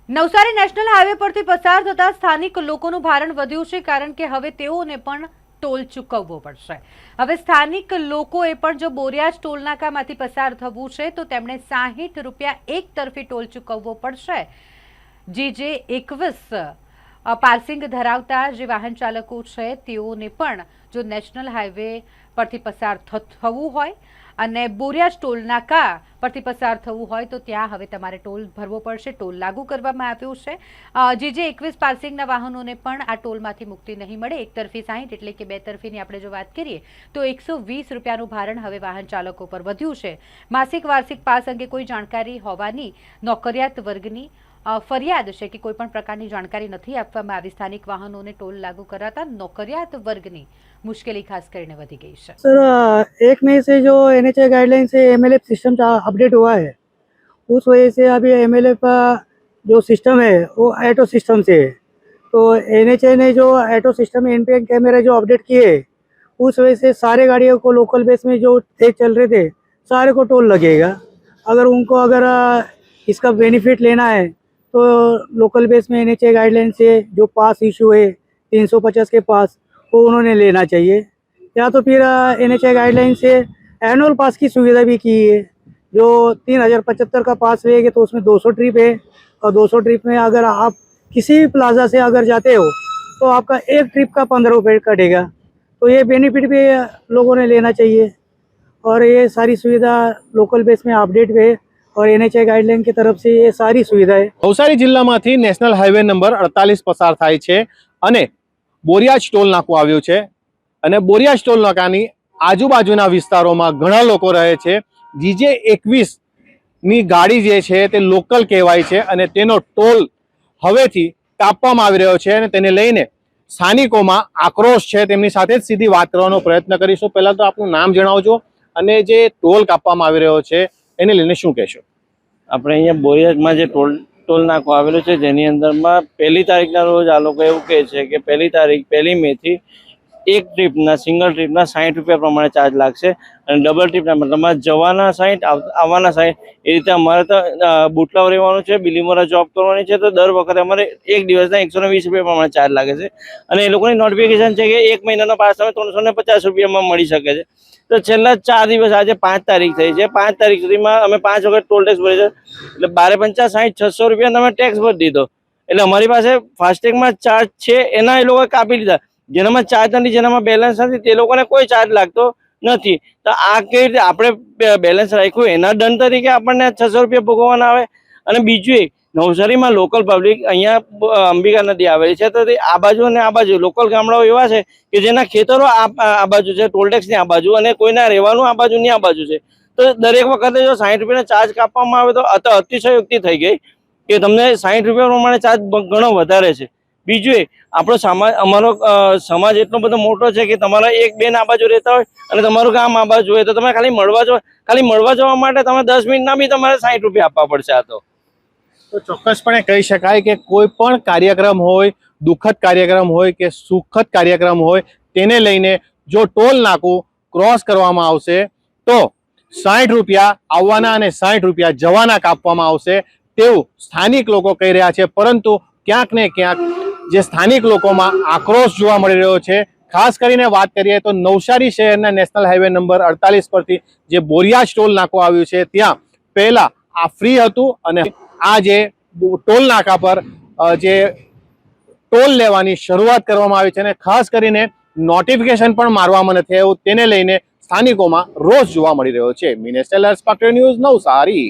Navsari national highway પરથી પસાર થતા સ્થાનિક લોકોનું ભારણ વધ્યું છે, કારણ કે હવે તેઓને પણ ટોલ ચૂકવવો પડશે। હવે સ્થાનિક લોકોએ પણ જો બોરિયાજ ટોલનાકામાંથી પસાર થવું છે તો તેમણે 60 રૂપિયા એક તરફી ટોલ ચૂકવવો પડશે। જે 21 પાર્સિંગ ધરાવતા જે વાહન ચાલકો છે તેઓને પણ જો નેશનલ હાઈવે પરથી પસાર થવું હોય અને બોરિયાજ ટોલ નાકા પરથી પસાર થવું હોય તો ત્યાં હવે તમારે ટોલ ભરવો પડશે। ટોલ લાગુ કરવામાં આવ્યું છે। જે 21 પાર્સિંગના વાહનોને પણ આ ટોલમાંથી મુક્તિ નહીં મળે। એક તરફી 60 એટલે કે બે તરફીની આપણે જો વાત કરીએ તો 120 રૂપિયાનું ભારણ હવે વાહન ચાલકો પર વધ્યું છે। માસિક વાર્ષિક પાસ અંગે કોઈ જાણકારી હોવાની નોકરિયાત વર્ગની ફરિયાદ છે કે કોઈ પણ પ્રકારની જાણકારી નથી આપવામાં આવી। સ્થાનિક વાહનોને ટોલ લાગુ કરાતા नौकरियात वर्ग की मुश्किल खास करने वधी गई है। सर 1 मई से जो NHA गाइडलाइन से MLF सिस्टम अपडेट हुआ है, उस वजह से अभी MLF का जो सिस्टम है वो ऑटो सिस्टम से है। तो NHA ने जो ऑटो सिस्टम में NPN कैमरा जो अपडेट किए, उस वजह से सारे गाड़ियों को लोकल बेस में जो तेज चल रहे थे सारे को टोल लगेगा। अगर इसका बेनिफिट लेना है तो लोकल बेस में NHA गाइडलाइन से जो पास इशू है 350 के पास वो उन्होंने लेना चाहिए, या तो फिर NHA गाइडलाइन से एनुअल पास की सुविधा भी की है। जो 3075 का पास लेंगे तो उसमें 200 ट्रिप है, और 200 ट्रिप में अगर आप किसी भी प्लाजा से अगर जाते हो तो आपका एक ट्रिप का 15 रुपये कटेगा। तो ये बेनिफिट भी लोगों ने लेना चाहिए, और ये सारी सुविधा लोकल बेस में अपडेट है और NHA गाइडलाइन की तरफ से ये सारी सुविधा है। नवसारी जिल्लामांथी नेशनल हाईवे नंबर 48 पसार थाय छे अने बोरियाज टोल नाकું આવ્યું છે અને બોરિયાજ ટોલ નાકાની આજુબાજુના વિસ્તારોમાં ઘણા લોકો રહે છે। જે 21 ની ગાડી જે છે તે લોકલ કહેવાય છે અને તેનો ટોલ હવેથી કાપવામાં આવી રહ્યો છે અને તેને લઈને સ્થાનિકોમાં આક્રોશ છે। તેમની સાથે જ સીધી વાત કરવાનો પ્રયત્ન કરીશું। પહેલા તો આપનું નામ જણાવજો અને જે ટોલ કાપવામાં આવી રહ્યો છે એને લઈને શું કહેશો? આપણે અહીંયા બોરિયાજમાં જે ટોલ નાકો આવેલો છે જેની અંદરમાં 1લી તારીખના રોજ આ લોકો એવું કહે છે કે 1 મે થી એક ટ્રીપના સિંગલ ટ્રીપના 60 રૂપિયા પ્રમાણે ચાર્જ લાગશે અને ડબલ ટ્રીપના મતલબમાં જવાના 60 આવવાના 60। એ રીતે અમારે તો બુટલાવ રહેવાનું છે, બિલીમોરા જોબ કરવાની છે, તો દર વખતે અમારે એક દિવસના 120 રૂપિયા પ્રમાણે ચાર્જ લાગે છે અને એ લોકોની નોટિફિકેશન છે કે 1 મહિનાનો પાસ તમે 350 રૂપિયામાં મળી શકે છે। તો છેલ્લા 4 દિવસ આજે 5 તારીખ થઈ છે, 5 તારીખ સુધીમાં અમે 5 વખત ટોલ ટેક્સ ભરી છે, એટલે 12 પંચા 60 600 રૂપિયા તમે ટેક્સ ભરી દીધો। એટલે અમારી પાસે ફાસ્ટેગમાં ચાર્જ છે એના એ લોકોએ કાપી લીધા, જેનામાં ચાર્જ નથી, જેનામાં બેલેન્સ નથી તે લોકોને કોઈ ચાર્જ લાગતો નથી। તો આ કઈ રીતે આપણે બેલેન્સ રાખ્યું એના દંડ તરીકે આપણને 600 રૂપિયા ભોગવવાના આવે? અને બીજું એક નવસારીમાં લોકલ પબ્લિક અહીંયા અંબિકા નદી આવેલી છે, તો આ બાજુ અને આ બાજુ લોકલ ગામડાઓ એવા છે કે જેના ખેતરો આ બાજુ છે, ટોલટેક્સની આ બાજુ, અને કોઈના રહેવાનું આ બાજુની આ બાજુ છે। તો દરેક વખતે જો 60 રૂપિયાનો ચાર્જ કાપવામાં આવે તો અતિશયોક્તિ થઈ ગઈ કે તમને 60 રૂપિયા પ્રમાણે ચાર્જ ઘણો વધારે છે। બીજું એક આપણો અમારો સમાજ એટલો બધો મોટો છે કે તમારા એક બેન આ બાજુ રહેતા હોય અને તમારું ગામ આ બાજુ હોય તો તમે ખાલી મળવા જવા માટે તમે 10 મિનિટના બી તમારે 60 રૂપિયા આપવા પડશે। આ તો ચોક્કસપણે કહી શકાય કે કોઈ પણ કાર્યક્રમ હોય, દુઃખદ કાર્યક્રમ હોય કે સુખદ કાર્યક્રમ હોય, તેને લઈને જો ટોલ નાકું ક્રોસ કરવામાં આવશે તો 60 રૂપિયા આવવાના અને 60 રૂપિયા જવાના કાપવામાં આવશે તેવું સ્થાનિક લોકો કહી રહ્યા છે। પરંતુ ક્યાંક ને ક્યાંક જે સ્થાનિક લોકોમાં આક્રોશ જોવા મળી રહ્યો છે। ખાસ કરીને વાત કરીએ તો નવસારી શહેરના નેશનલ હાઈવે નંબર 48 પરથી જે બોરિયાજ ટોલ નાકું આવ્યું છે ત્યાં પહેલા આ ફ્રી હતું અને આ જે ટોલ નાકા પર જે ટોલ લેવાની શરૂઆત કરવામાં આવી છે અને ખાસ કરીને નોટિફિકેશન પણ મારવામાં નથી આવ્યું, તેને લઈને સ્થાનિકોમાં રોષ જોવા મળી રહ્યો છે। Minesh Tailor, Spark News, Navsari.